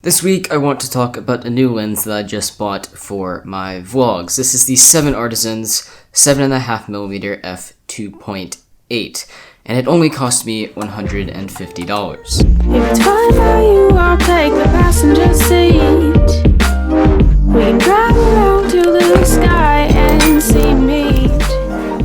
This week I want to talk about a new lens that I just bought for my vlogs. This is the 7artisans 7.5mm f2.8, and it only cost me $150. If it's fine by you, I'll take the passenger seat. We can drive around to the sky and see meat.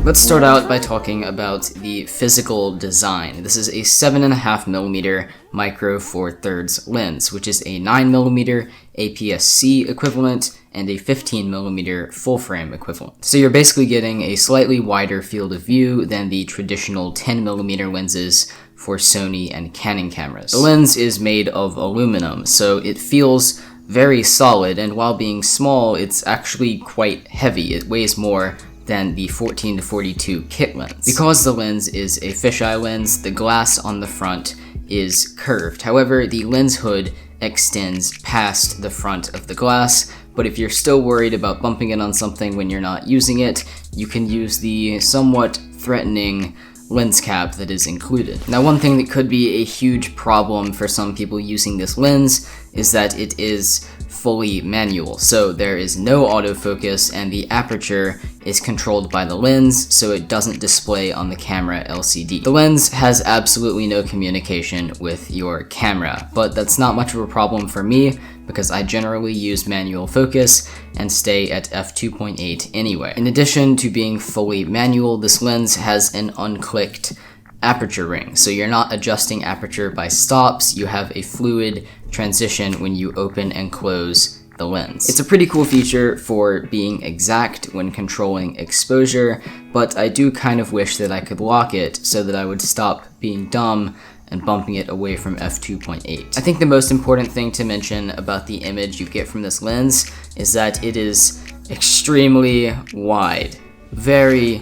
Let's start out by talking about the physical design. This is a 7.5mm micro four thirds lens, which is a 9mm APS-C equivalent and a 15mm full frame equivalent. So you're basically getting a slightly wider field of view than the traditional 10mm lenses for Sony and Canon cameras. The lens is made of aluminum, so it feels very solid, and while being small, it's actually quite heavy. It weighs more than the 14-42 kit lens. Because the lens is a fisheye lens, the glass on the front is curved. However, the lens hood extends past the front of the glass, but if you're still worried about bumping it on something when you're not using it, you can use the somewhat threatening lens cap that is included. Now, one thing that could be a huge problem for some people using this lens is that it is fully manual. So there is no autofocus and the aperture is controlled by the lens, so it doesn't display on the camera LCD. The lens has absolutely no communication with your camera, but that's not much of a problem for me because I generally use manual focus and stay at f2.8 anyway. In addition to being fully manual, this lens has an unclicked aperture ring, so you're not adjusting aperture by stops, you have a fluid transition when you open and close the lens. It's a pretty cool feature for being exact when controlling exposure, but I do kind of wish that I could lock it so that I would stop being dumb and bumping it away from f2.8. I think the most important thing to mention about the image you get from this lens is that it is extremely wide. Very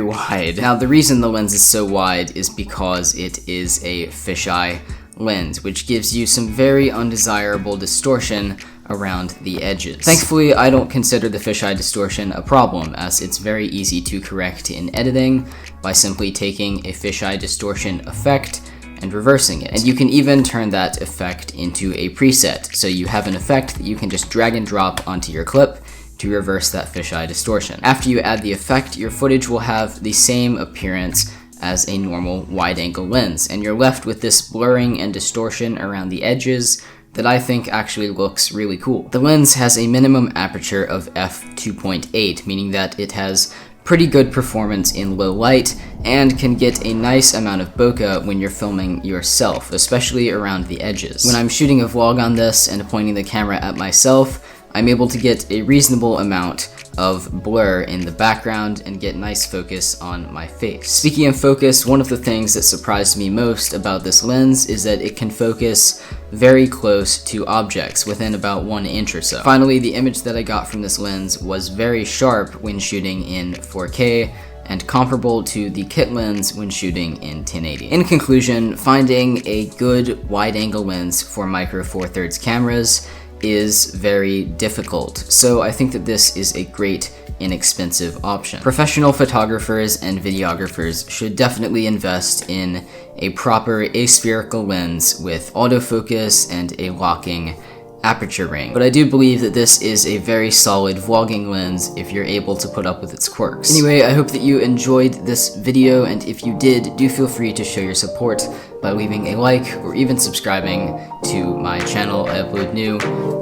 wide. Now, the reason the lens is so wide is because it is a fisheye lens, which gives you some very undesirable distortion around the edges. Thankfully, I don't consider the fisheye distortion a problem, as it's very easy to correct in editing by simply taking a fisheye distortion effect and reversing it. And you can even turn that effect into a preset, so you have an effect that you can just drag and drop onto your clip to reverse that fisheye distortion. After you add the effect, your footage will have the same appearance as a normal wide-angle lens, and you're left with this blurring and distortion around the edges that I think actually looks really cool. The lens has a minimum aperture of f2.8, meaning that it has pretty good performance in low light and can get a nice amount of bokeh when you're filming yourself, especially around the edges. When I'm shooting a vlog on this and pointing the camera at myself, I'm able to get a reasonable amount of blur in the background and get nice focus on my face. Speaking of focus, one of the things that surprised me most about this lens is that it can focus very close to objects within about 1 inch or so. Finally, the image that I got from this lens was very sharp when shooting in 4K and comparable to the kit lens when shooting in 1080. In conclusion, finding a good wide-angle lens for micro four thirds cameras is very difficult, so I think that this is a great inexpensive option. Professional photographers and videographers should definitely invest in a proper aspherical lens with autofocus and a locking aperture ring. But I do believe that this is a very solid vlogging lens if you're able to put up with its quirks. Anyway, I hope that you enjoyed this video, and if you did, do feel free to show your support by leaving a like or even subscribing to my channel. I upload new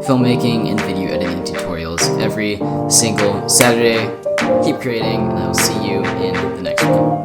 filmmaking and video editing tutorials every single Saturday. Keep creating, and I will see you in the next one.